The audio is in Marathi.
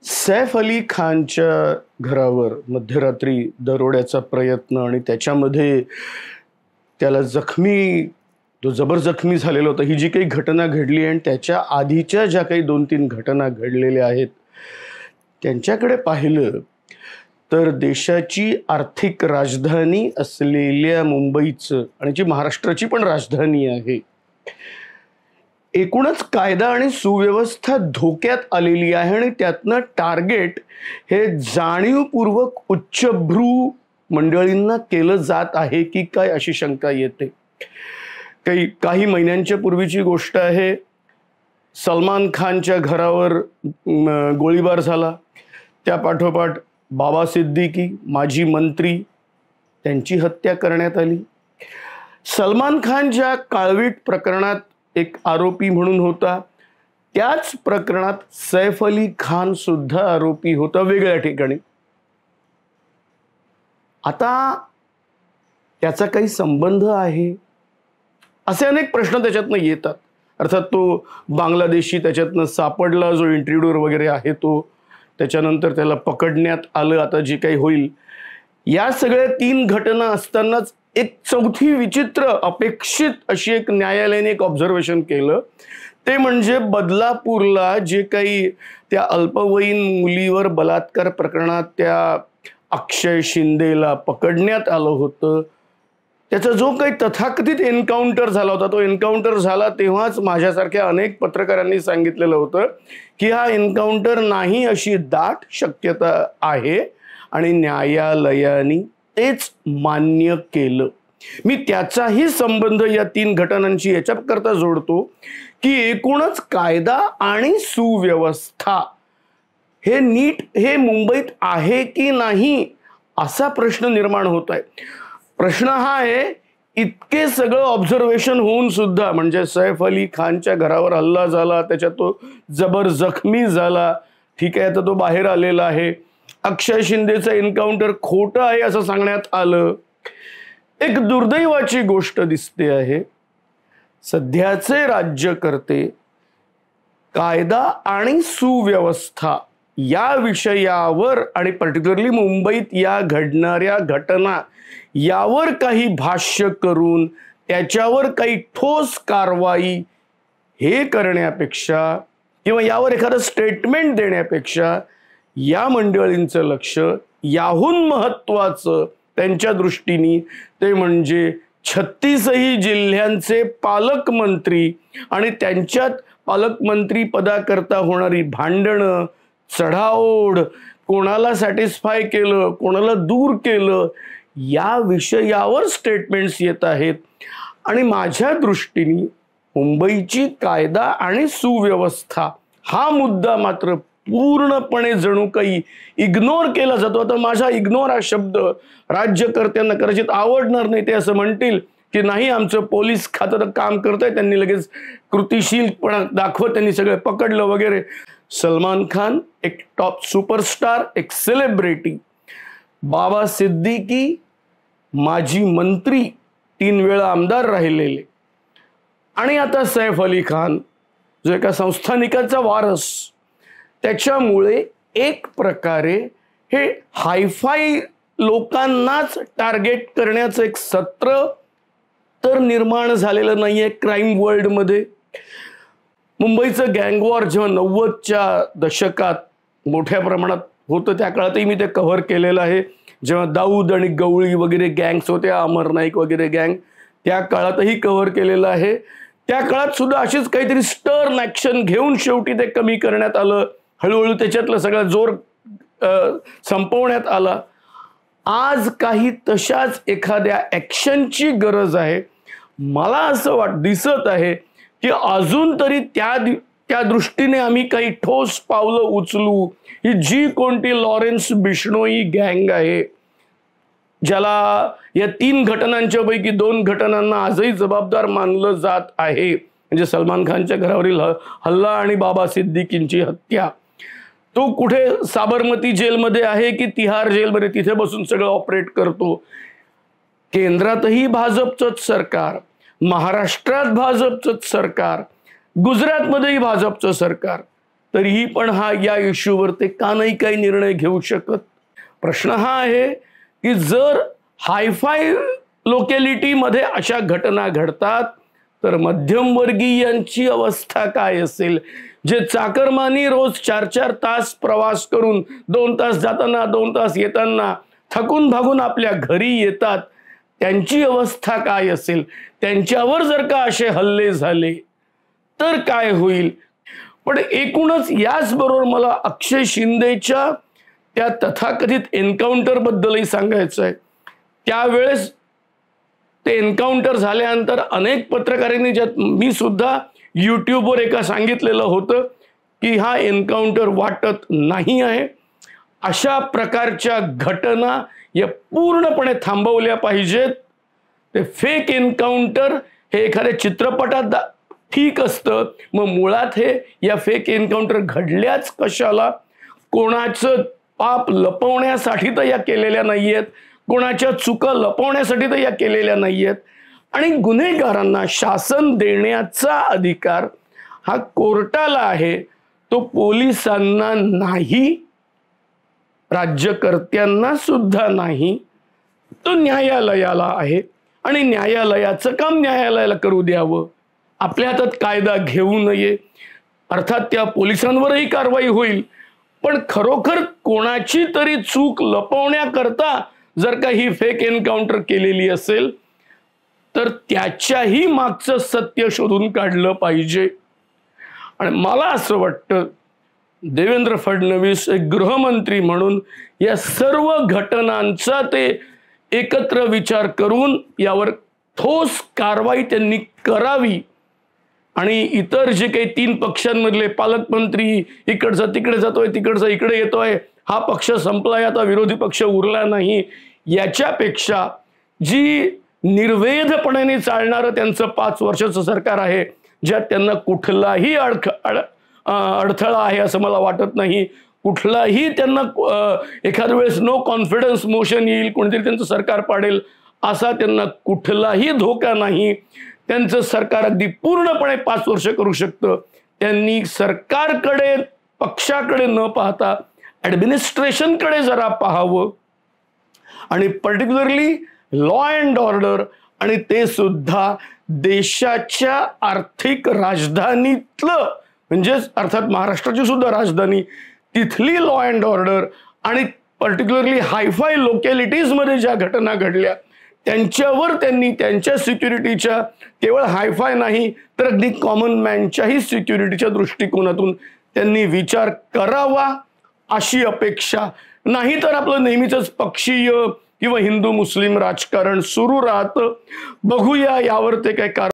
सैफ अली खानच्या घरावर मध्यरात्री दरोड्याचा प्रयत्न आणि त्याच्यामध्ये त्याला तो जबर जखमी झालेला होता। ही जी काही घटना घडली आणि त्याच्या आधीच्या ज्या काही 2-3 घटना घडलेल्या आहेत त्यांच्याकडे पाहिलं तर देशाची आर्थिक राजधानी असलेल्या मुंबईचं आणि जी महाराष्ट्राची पण राजधानी आहे, एकूणच कायदा आणि सुव्यवस्था धोक्यात आलेली आहे आणि त्यातनं टार्गेट हे जाणीवपूर्वक उच्चभ्रू मंडळींना केलं जात आहे की काय अशी शंका येते। काही महिन्यांच्या पूर्वीची गोष्ट आहे। सलमान खानच्या घरावर गोळीबार झाला, त्या पाठोपाठ बाबा सिद्दीकी माजी मंत्री त्यांची हत्या करण्यात आली। सलमान खान ज्या काळवीट प्रकरणात एक आरोपी म्हणून होता, त्याच प्रकरणात सैफ अली खान सुद्धा आरोपी होता, वेगळ्या ठिकाणी। आता त्याचा काही संबंध आहे असे अनेक प्रश्न त्याच्यातनं येतात। अर्थात तो बांगलादेशी त्याच्यातनं सापडला, जो इंटरव्ह्यूअर वगैरे आहे तो, त्याच्यानंतर त्याला पकडण्यात आलं। आता जे काही होईल, या सगळ्या 3 घटना असतानाच एक चौथी विचित्र अपेक्षित अशी एक न्यायालयाने एक ऑब्झर्वेशन केलं, ते म्हणजे बदलापूरला जे काही त्या अल्पवयीन मुलीवर बलात्कार प्रकरणात त्या अक्षय शिंदेला पकडण्यात आलं होतं, त्याचा जो काही तथाकथित एन्काउंटर झाला होता, तो एन्काउंटर झाला तेव्हाच माझ्यासारख्या अनेक पत्रकारांनी सांगितलेलं होतं की हा एन्काउंटर नाही अशी दाट शक्यता आहे आणि न्यायालयाने तेच मान्य केलं। मी त्याचाही संबंध या 3 घटनांशी याच्याकरता जोडतो की एकूणच कायदा आणि सुव्यवस्था हे मुंबईत आहे की नाही असा प्रश्न निर्माण होत आहे। प्रश्न हा आहे, इतके सगळं ऑब्झर्वेशन होऊन सुद्धा, म्हणजे सैफ अली खानच्या घरावर हल्ला झाला, त्याच्यात तो जबर जखमी झाला, ठीक आहे, तर तो बाहेर आलेला आहे। अक्षय शिंदेचं एन्काउंटर खोटं आहे असं सांगण्यात आलं। एक दुर्दैवाची गोष्ट दिसते आहे, सध्याचे राज्यकर्ते कायदा आणि सुव्यवस्था या विषयावर आणि पर्टिक्युलरली मुंबईत या घडणाऱ्या घटना यावर काही भाष्य करून त्याच्यावर काही ठोस कारवाई हे करण्यापेक्षा किंवा यावर एखादं स्टेटमेंट देण्यापेक्षा या मंडळींचं लक्ष याहून महत्त्वाचं त्यांच्या दृष्टीने ते म्हणजे 36ही जिल्ह्यांचे पालकमंत्री आणि त्यांच्यात पालकमंत्री पदाकरता होणारी भांडणं, चढाओढ, कोणाला सॅटिस्फाय केलं, कोणाला दूर केलं, या विषयावर स्टेटमेंट्स येत आहेत। आणि माझ्या दृष्टीने मुंबईची कायदा आणि सुव्यवस्था हा मुद्दा मात्र पूर्णपणे जणू काही इग्नोर केला जातो। आता माझा इग्नोर हा शब्द राज्यकर्त्यांना कदाचित आवडणार नाही, ते असं म्हणतील की नाही आमचं पोलीस खातं काम करतंय, त्यांनी लगेच कृतिशीलपणा दाखवत त्यांनी सगळं पकडलं वगैरे। सलमान खान एक टॉप सुपरस्टार, एक सेलिब्रिटी, बाबा सिद्दीकी माजी मंत्री, 3 वेळा आमदार राहिलेले, आणि आता सैफ अली खान जो एका संस्थानिकाचा वारस, त्याच्यामुळे एक प्रकारे हे हायफाय लोकांनाच टार्गेट करण्याचं एक सत्र तर निर्माण झालेलं नाहीये क्राईम वर्ल्डमध्ये। मुंबईचं गँगवॉर जेव्हा 90च्या दशकात मोठ्या प्रमाणात होतं, त्या काळातही मी ते कव्हर केलेलं आहे। जेव्हा दाऊद आणि गवळी वगैरे गँग्स होत्या, अमर नाईक वगैरे गँग, त्या काळातही कव्हर केलेलं आहे। त्या काळात सुद्धा अशीच काहीतरी स्टर्न ॲक्शन घेऊन शेवटी ते कमी करण्यात आलं, हळूहळू त्याच्यातला सगळा जोर संपवण्यात आला। आज काही तशाच एखाद्या ॲक्शनची गरज आहे। मला असं दिसत आहे की अजून तरी त्या दृष्टीने आम्ही काही ठोस पावलं उचलू। ही जी कोणती लॉरेन्स बिश्नोई गँग आहे, ज्याला या 3 घटनांच्या पैकी 2 घटनांना आजही जबाबदार मानलं जात आहे, म्हणजे सलमान खानच्या घरावरील हल्ला आणि बाबा सिद्दीकींची हत्या, तो कुठे साबरमती जेलमध्ये आहे की तिहार जेलमध्ये, तिथे बसून सगळं ऑपरेट करतो। केंद्रातही भाजपचंच सरकार, महाराष्ट्रात भाजपचंच सरकार, गुजरातमध्येही भाजपचं सरकार, तरीही पण या इश्यूवर ते का नाही काही निर्णय घेऊ शकत? प्रश्न हा आहे की जर हायफाय लोकॅलिटीमध्ये अशा घटना घडतात तर मध्यमवर्गीयांची अवस्था काय असेल? जे चाकरमानी रोज 4-4 तास प्रवास करून 2 तास जाताना 2 तास येताना थकून भागून आपल्या घरी येतात, त्यांची अवस्था काय असेल? त्यांच्यावर जर का असे हल्ले झाले तर काय होईल? पण एकूणच याचबरोबर मला अक्षय शिंदेच्या त्या तथाकथित एन्काउंटर बद्दलही सांगायचं आहे. त्यावेळेस ते एन्काउंटर झाल्यानंतर अनेक पत्रकारांनी, ज्यात मी सुद्धा यूट्यूबवर एका सांगितलेलं होतं की हा एन्काउंटर वाटत नाही आहे, अशा प्रकारच्या घटना या पूर्णपणे थांबवल्या पाहिजेत. ते फेक एन्काउंटर हे एखाद्या चित्रपटात ठीक असतं, मग मुळात हे या फेक एन्काउंटर घडल्याच कशाला? कोणाचं पाप लपवण्यासाठी तर या केलेल्या नाहीयेत, कोणाच्या चुका लपवण्यासाठी तर या केलेल्या नाहीयेत. आणि गुन्हेगारांना शासन देण्याचा अधिकार हा कोर्टाला आहे, तो पोलिसांना नाही, राज्यकर्त्यांना सुद्धा नाही, तो न्यायालयाला आहे. आणि न्यायालयाचं काम न्यायालयाला करू द्यावं. आपल्या हातात कायदा घेऊ नये. अर्थात त्या पोलिसांवरही कारवाई होईल, पण खरोखर कोणाची तरी चूक लपवण्याकरता जर का ही फेक एन्काउंटर केलेली असेल तर त्याच्याही मागचं सत्य शोधून काढलं पाहिजे. आणि मला असं वाटतं देवेंद्र फडणवीस एक गृहमंत्री म्हणून या सर्व घटनांचा ते एकत्र विचार करून यावर ठोस कारवाई त्यांनी करावी. आणि इतर जे काही 3 पक्षांमधले पालकमंत्री इकडचा तिकडे जातोय, तिकडचा इकडे येतोय, हा पक्ष संपलाय, आता विरोधी पक्ष उरला नाही, याच्यापेक्षा जी निर्वेधपणाने चालणारं त्यांचं 5 वर्षाचं सरकार आहे, ज्यात त्यांना कुठलाही अडथळा आहे असं मला वाटत नाही, कुठलाही त्यांना एखाद्या वेळेस नो कॉन्फिडन्स मोशन येईल, कोणतरी त्यांचं सरकार पाडेल असा त्यांना कुठलाही धोका नाही. त्यांचं सरकार अगदी पूर्णपणे 5 वर्ष करू शकतं. त्यांनी सरकारकडे, पक्षाकडे न पाहता ॲडमिनिस्ट्रेशनकडे जरा पाहावं. आणि पर्टिक्युलरली लॉ अँड ऑर्डर, आणि ते सुद्धा देशाच्या आर्थिक राजधानीतलं, म्हणजेच अर्थात महाराष्ट्राची सुद्धा राजधानी, तिथली लॉ अँड ऑर्डर आणि पर्टिक्युलरली हायफाय लोकॅलिटीजमध्ये ज्या घटना घडल्या त्यांच्यावर त्यांनी त्यांच्या सिक्युरिटीच्या, केवळ हायफाय नाही तर अगदी कॉमन मॅनच्याही सिक्युरिटीच्या दृष्टिकोनातून त्यांनी विचार करावा अशी अपेक्षा. नाहीतर आपलं नेहमीच पक्षीय किंवा हिंदू मुस्लिम राजकारण सुरू राहतं. बघूया यावर ते काय